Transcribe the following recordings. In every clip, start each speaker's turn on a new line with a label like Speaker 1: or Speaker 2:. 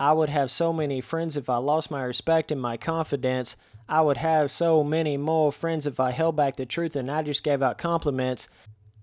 Speaker 1: I would have so many friends if I lost my respect and my confidence. I would have so many more friends if I held back the truth and I just gave out compliments.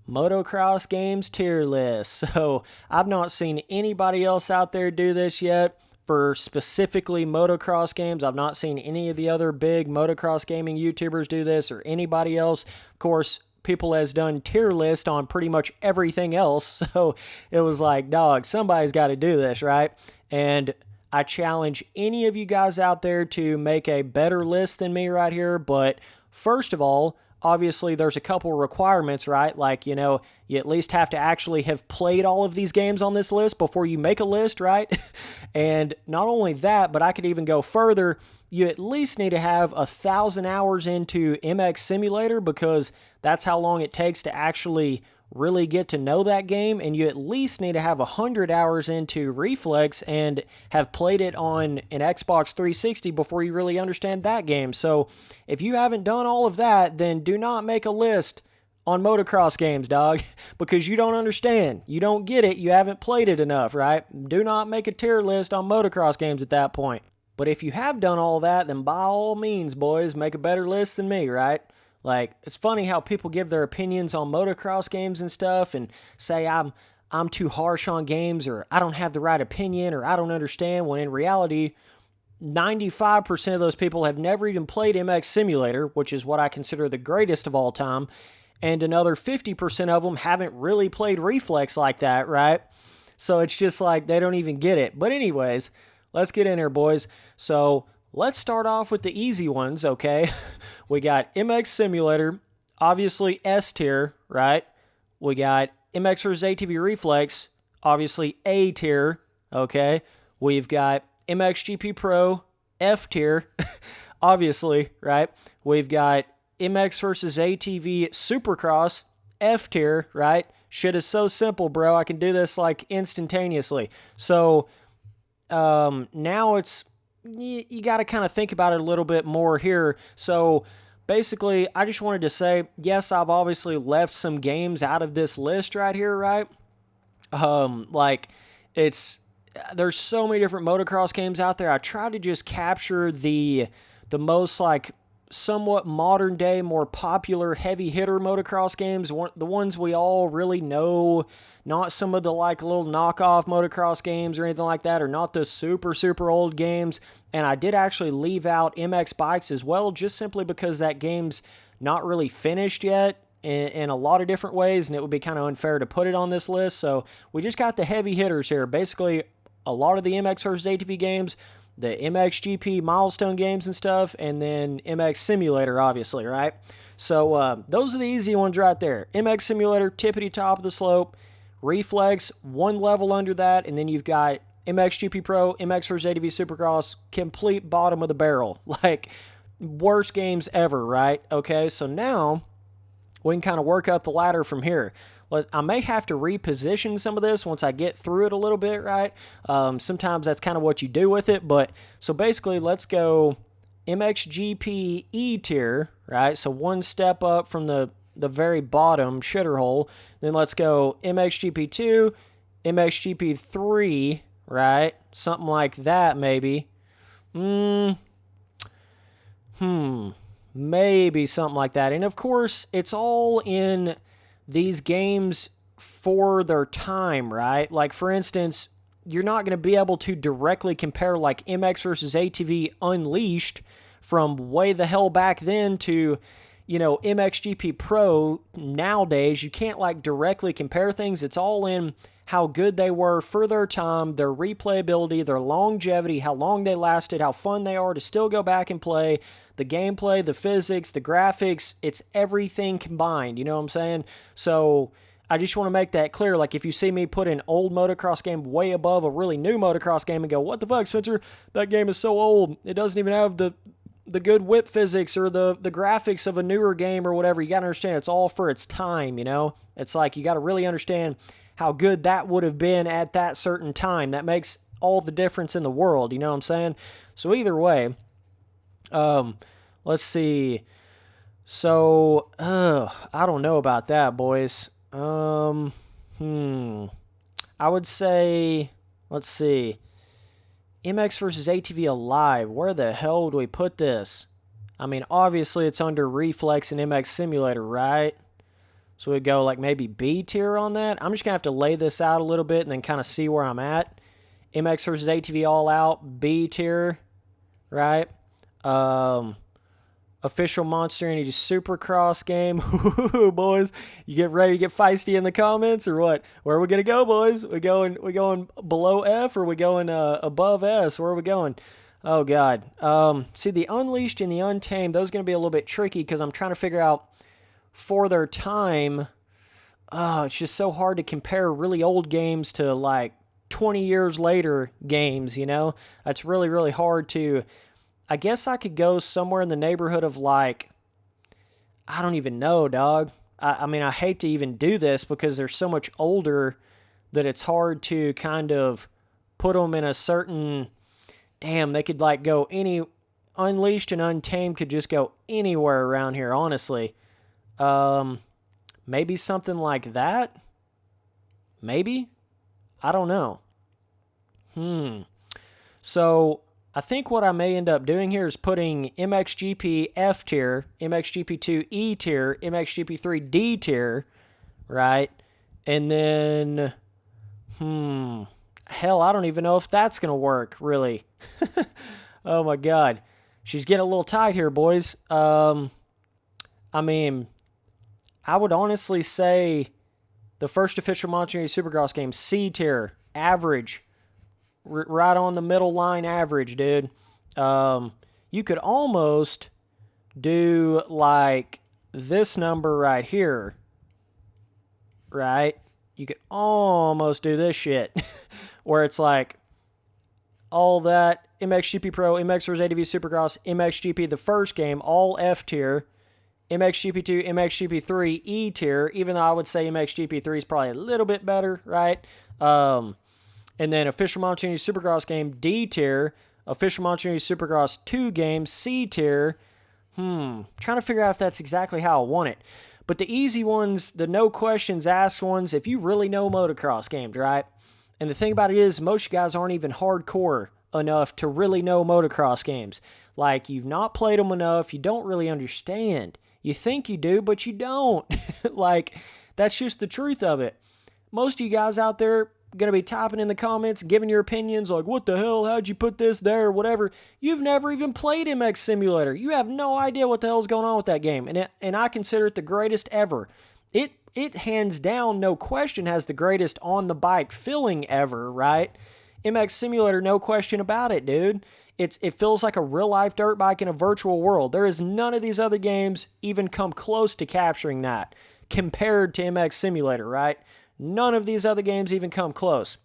Speaker 1: Motocross games tier list. So I've not seen anybody else out there do this yet. For specifically motocross games, I've not seen any of the other big motocross gaming YouTubers do this or anybody else. Of course, people has done tier list on pretty much everything else. So it was like, dog, somebody's got to do this, right? And I challenge any of you guys out there to make a better list than me right here. But first of all, obviously there's a couple requirements, right? Like, you at least have to actually have played all of these games on this list before you make a list, right? And not only that, but I could even go further. You at least need to have 1,000 hours into MX Simulator because that's how long it takes to actually really get to know that game, and you at least need to have 100 hours into Reflex and have played it on an Xbox 360 before you really understand that game. So if you haven't done all of that, then do not make a list on motocross games, dog, because you don't understand. You don't get it. You haven't played it enough, right? Do not make a tier list on motocross games at that point. But if you have done all that, then by all means, boys, make a better list than me, right? Like, it's funny how people give their opinions on motocross games and stuff and say I'm too harsh on games or I don't have the right opinion or I don't understand, when in reality, 95% of those people have never even played MX Simulator, which is what I consider the greatest of all time, and another 50% of them haven't really played Reflex like that, right? So it's just like they don't even get it. But anyways, let's get in here, boys. So let's start off with the easy ones, okay? We got MX Simulator, obviously S tier, right? We got MX vs. ATV Reflex, obviously A tier, okay? We've got MXGP Pro, F tier, obviously, right? We've got MX vs. ATV Supercross, F tier, right? Shit is so simple, bro. I can do this like instantaneously. So now it's, you got to kind of think about it a little bit more here. So basically, I just wanted to say, yes, I've obviously left some games out of this list right here, right? There's so many different motocross games out there. I try to just capture the most like somewhat modern day, more popular heavy hitter motocross games, the ones we all really know, not some of the like little knockoff motocross games or anything like that, or not the super, super old games. And I did actually leave out MX Bikes as well, just simply because that game's not really finished yet in a lot of different ways, and it would be kind of unfair to put it on this list. So we just got the heavy hitters here. Basically, a lot of the MX vs. ATV games, the MXGP milestone games and stuff, and then MX Simulator, obviously, right? So those are the easy ones right there. MX Simulator, tippity top of the slope. Reflex, one level under that, and then you've got MXGP Pro, MX vs. ATV Supercross, complete bottom of the barrel. Like, worst games ever, right? Okay, so now we can kind of work up the ladder from here. I may have to reposition some of this once I get through it a little bit, right? Sometimes that's kind of what you do with it. But so basically, let's go MXGP E tier, right? So one step up from the very bottom shitter hole. Then let's go MXGP2, MXGP3, right? Something like that, maybe. Maybe something like that. And of course, it's all in these games for their time, right? Like, for instance, you're not going to be able to directly compare like MX versus ATV Unleashed from way the hell back then to, MXGP Pro nowadays. You can't like directly compare things. It's all in how good they were for their time, their replayability, their longevity, how long they lasted, how fun they are to still go back and play, the gameplay, the physics, the graphics. It's everything combined, you know what I'm saying? So I just want to make that clear. Like, if you see me put an old motocross game way above a really new motocross game and go, what the fuck, Spencer? That game is so old. It doesn't even have the good whip physics or the graphics of a newer game or whatever. You got to understand it's all for its time, It's like you got to really understand how good that would have been at that certain time. That makes all the difference in the world, you know what I'm saying? So either way, let's see. So, I don't know about that, boys. I would say, let's see. MX versus ATV Alive. Where the hell do we put this? I mean, obviously it's under Reflex and MX Simulator, right? So we go like maybe B tier on that. I'm just going to have to lay this out a little bit and then kind of see where I'm at. MX versus ATV All Out, B tier, right? Official Monster Energy Supercross game. Boys, you get ready to get feisty in the comments or what? Where are we going to go, boys? We going below F or we going above S? Where are we going? Oh, God. See, the Unleashed and the Untamed, those are going to be a little bit tricky because I'm trying to figure out for their time. It's just so hard to compare really old games to like 20 years later games, you know? That's really, really hard to... I guess I could go somewhere in the neighborhood of like, I don't even know, dog. I mean, I hate to even do this because they're so much older that it's hard to kind of put them in a certain, damn, they could like go any, Unleashed and Untamed could just go anywhere around here, honestly. Maybe something like that? Maybe? I don't know. So... I think what I may end up doing here is putting MXGP F tier, MXGP2 E tier, MXGP3 D tier, right? And then, hell, I don't even know if that's going to work, really. Oh, my God. She's getting a little tight here, boys. I mean, I would honestly say the first official Monceu Supercross game, C tier, average. Right on the middle line average, dude. You could almost do like this number right here, right? You could almost do this shit where it's like all that MXGP Pro, MX vs. ATV Supercross, MXGP the first game, all F tier, MXGP2, MXGP3 E tier, even though I would say MXGP3 is probably a little bit better, right? And then official Monceu Supercross game, D tier. Official Monceu Supercross 2 game, C tier. Trying to figure out if that's exactly how I want it. But the easy ones, the no questions asked ones, if you really know motocross games, right? And the thing about it is, most of you guys aren't even hardcore enough to really know motocross games. Like, you've not played them enough, you don't really understand. You think you do, but you don't. Like, that's just the truth of it. Most of you guys out there going to be typing in the comments, giving your opinions like, what the hell, how'd you put this there, whatever. You've never even played MX Simulator. You have no idea what the hell's going on with that game. And I consider it the greatest ever. It hands down, no question, has the greatest on-the-bike feeling ever, right? MX Simulator, no question about it, dude. It feels like a real-life dirt bike in a virtual world. There is none of these other games even come close to capturing that compared to MX Simulator, right? None of these other games even come close.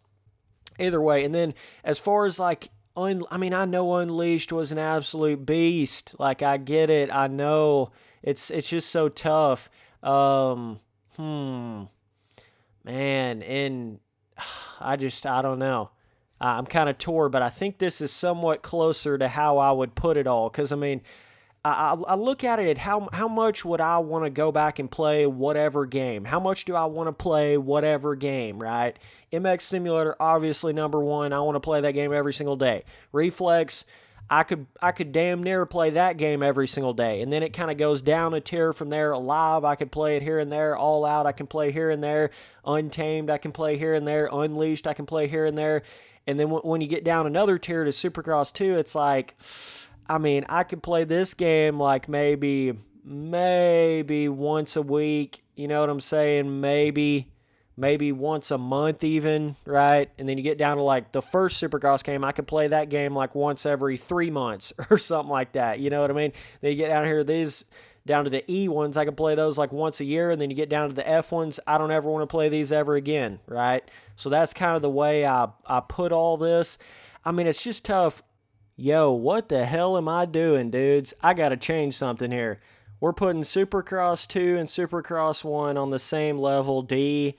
Speaker 1: Either way, and then as far as like, I know Unleashed was an absolute beast. Like, I get it. I know. It's just so tough. Man, and I don't know. I'm kind of torn, but I think this is somewhat closer to how I would put it all. Because, I mean, I look at it at how much would I want to go back and play whatever game? How much do I want to play whatever game, right? MX Simulator, obviously number one. I want to play that game every single day. Reflex, I could damn near play that game every single day. And then it kind of goes down a tier from there. Alive, I could play it here and there. All Out, I can play here and there. Untamed, I can play here and there. Unleashed, I can play here and there. And then when you get down another tier to Supercross 2, it's like, I mean, I could play this game like maybe once a week, you know what I'm saying? Maybe once a month even, right? And then you get down to like the first Supercross game, I could play that game like once every 3 months or something like that, you know what I mean? Then you get down here, down to the E ones, I could play those like once a year, and then you get down to the F ones, I don't ever want to play these ever again, right? So that's kind of the way I put all this. I mean, it's just tough. Yo, what the hell am I doing, dudes? I got to change something here. We're putting Supercross 2 and Supercross 1 on the same level, D.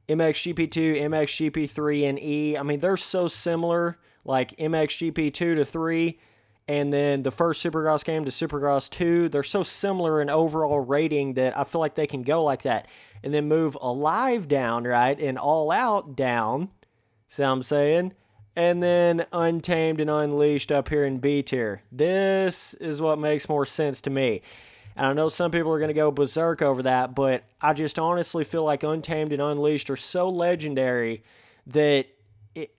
Speaker 1: MXGP2, MXGP3, and E. I mean, they're so similar, like MXGP2 to 3, and then the first Supercross game to Supercross 2. They're so similar in overall rating that I feel like they can go like that. And then move Alive down, right, and All Out down. See what I'm saying? and then Untamed and Unleashed up here in B tier. This is what makes more sense to me. And I know some people are going to go berserk over that, but I just honestly feel like Untamed and Unleashed are so legendary that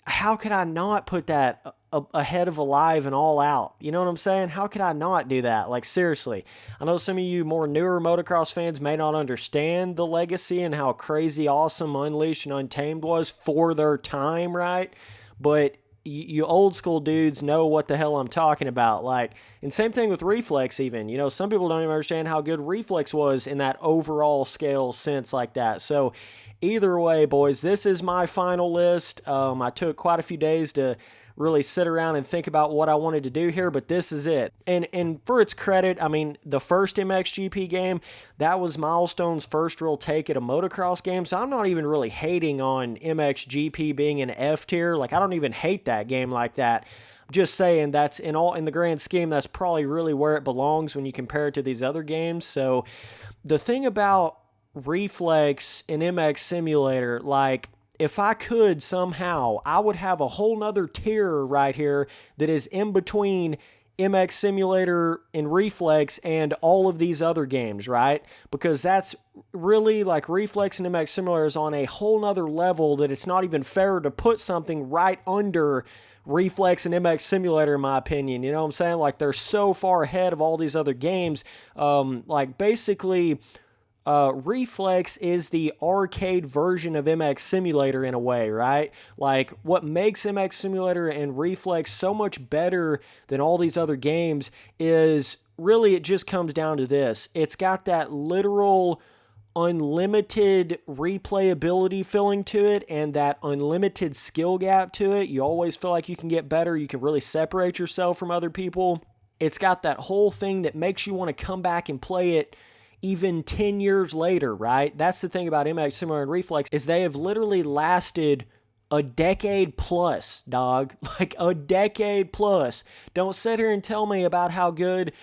Speaker 1: how could I not put that ahead of Alive and All Out? You know what I'm saying? How could I not do that? Like, seriously. I know some of you more newer motocross fans may not understand the legacy and how crazy awesome Unleashed and Untamed was for their time, right? But you old school dudes know what the hell I'm talking about. Like, and same thing with Reflex even. You know, some people don't even understand how good Reflex was in that overall scale sense like that. So either way, boys, this is my final list. I took quite a few days to really sit around and think about what I wanted to do here, but this is it. And for its credit, I mean, the first MXGP game, that was Milestone's first real take at a motocross game, so I'm not even really hating on MXGP being an F tier. Like, I don't even hate that game like that. I'm just saying that's in the grand scheme, that's probably really where it belongs when you compare it to these other games. So the thing about Reflex and MX Simulator, like, if I could somehow, I would have a whole nother tier right here that is in between MX Simulator and Reflex and all of these other games, right? Because that's really, like, Reflex and MX Simulator is on a whole nother level that it's not even fair to put something right under Reflex and MX Simulator, in my opinion. You know what I'm saying? Like, they're so far ahead of all these other games. Like, basically, Reflex is the arcade version of MX Simulator in a way, right? Like, what makes MX Simulator and Reflex so much better than all these other games is really it just comes down to this. It's got that literal unlimited replayability feeling to it and that unlimited skill gap to it. You always feel like you can get better. You can really separate yourself from other people. It's got that whole thing that makes you want to come back and play it even 10 years later, right? That's the thing about MX Simulator and Reflex is they have literally lasted a decade plus, dog. Like a decade plus. Don't sit here and tell me about how good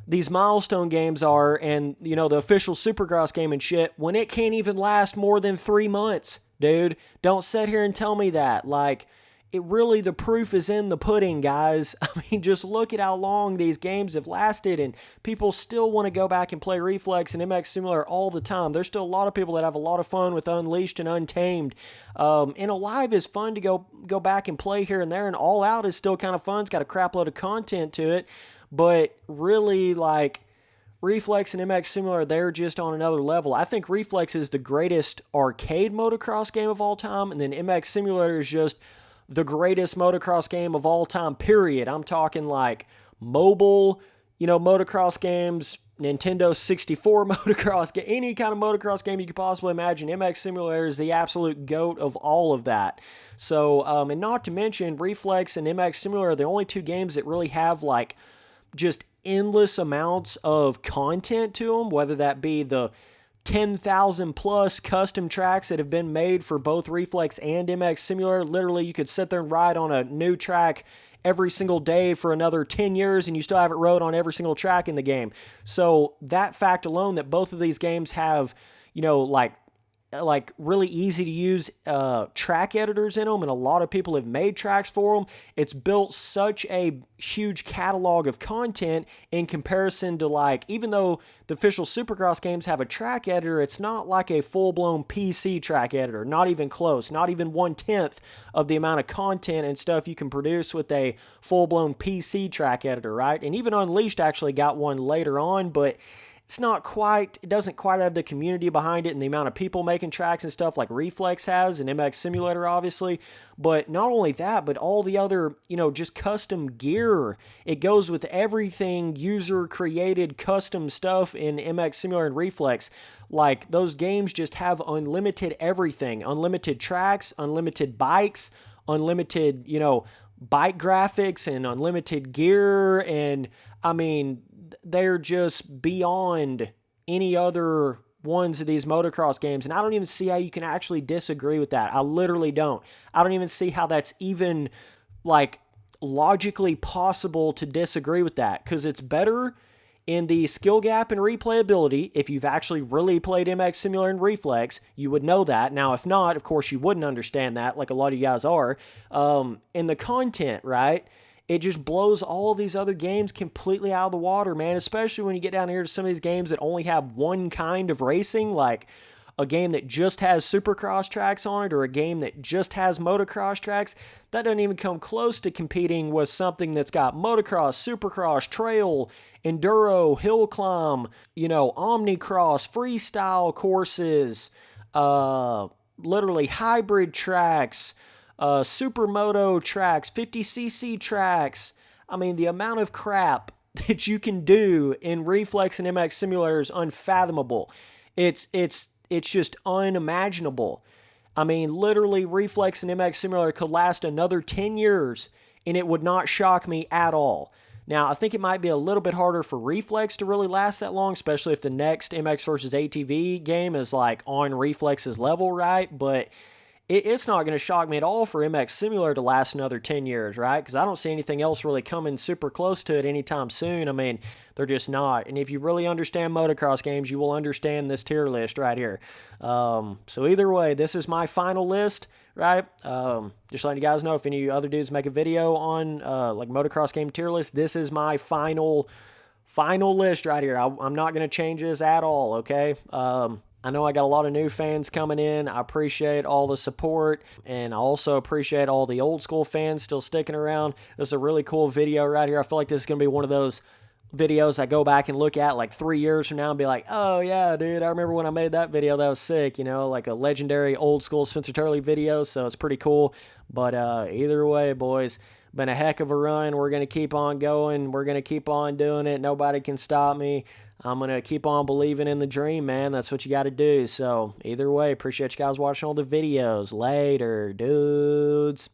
Speaker 1: these Milestone games are and, you know, the official Supercross game and shit when it can't even last more than 3 months, dude. Don't sit here and tell me that. Like, it really, the proof is in the pudding, guys. I mean, just look at how long these games have lasted, and people still want to go back and play Reflex and MX Simulator all the time. There's still a lot of people that have a lot of fun with Unleashed and Untamed. And Alive is fun to go back and play here and there, and All Out is still kind of fun. It's got a crap load of content to it. But really, like, Reflex and MX Simulator, they're just on another level. I think Reflex is the greatest arcade motocross game of all time, and then MX Simulator is just the greatest motocross game of all time, period. I'm talking like mobile, you know, motocross games, Nintendo 64 motocross game, any kind of motocross game you could possibly imagine. MX Simulator is the absolute GOAT of all of that. So, and not to mention, Reflex and MX Simulator are the only two games that really have like just endless amounts of content to them, whether that be the 10,000 plus custom tracks that have been made for both Reflex and MX Simulator. Literally, you could sit there and ride on a new track every single day for another 10 years and you still haven't rode on every single track in the game. So that fact alone that both of these games have, you know, like really easy to use track editors in them, and a lot of people have made tracks for them. It's built such a huge catalog of content in comparison to, like, even though the official Supercross games have a track editor, it's not like a full-blown PC track editor, not even close, not even 1/10 of the amount of content and stuff you can produce with a full-blown PC track editor, right? And even Unleashed actually got one later on, but it's not quite, it doesn't quite have the community behind it and the amount of people making tracks and stuff like Reflex has and MX Simulator, obviously. But not only that, but all the other, you know, just custom gear. It goes with everything user-created custom stuff in MX Simulator and Reflex. Like, those games just have unlimited everything. Unlimited tracks, unlimited bikes, unlimited, you know, bike graphics and unlimited gear. And, I mean, they're just beyond any other ones of these motocross games, and I don't even see how you can actually disagree with that. I literally don't. I don't even see how that's even, like, logically possible to disagree with that, because it's better in the skill gap and replayability. If you've actually really played MX Simulator and Reflex, you would know that. Now, if not, of course, you wouldn't understand that, like a lot of you guys are. In the content, right? It just blows all of these other games completely out of the water, man, especially when you get down here to some of these games that only have one kind of racing, like a game that just has Supercross tracks on it or a game that just has Motocross tracks. That doesn't even come close to competing with something that's got Motocross, Supercross, Trail, Enduro, Hill Climb, Omnicross, freestyle courses, literally hybrid tracks, Supermoto tracks, 50cc tracks. I mean, the amount of crap that you can do in Reflex and MX Simulator is unfathomable. It's just unimaginable. I mean, literally, Reflex and MX Simulator could last another 10 years, and it would not shock me at all. Now, I think it might be a little bit harder for Reflex to really last that long, especially if the next MX versus ATV game is like on Reflex's level, right? But it's not going to shock me at all for MX Simulator to last another 10 years, right? Because I don't see anything else really coming super close to it anytime soon. I mean, they're just not. And if you really understand motocross games, you will understand this tier list right here. So either way, this is my final list, right? Just letting you guys know, if any other dudes make a video on like motocross game tier list, this is my final list right here. I'm not going to change this at all, okay? I know I got a lot of new fans coming in. I appreciate all the support, and I also appreciate all the old school fans still sticking around. This is a really cool video right here. I feel like this is going to be one of those videos I go back and look at like 3 years from now and be like, oh yeah, dude, I remember when I made that video. That was sick, like a legendary old school Spencer Turley video, so it's pretty cool. But either way, boys, been a heck of a run. We're going to keep on going. We're going to keep on doing it. Nobody can stop me. I'm going to keep on believing in the dream, man. That's what you got to do. So either way, appreciate you guys watching all the videos. Later, dudes.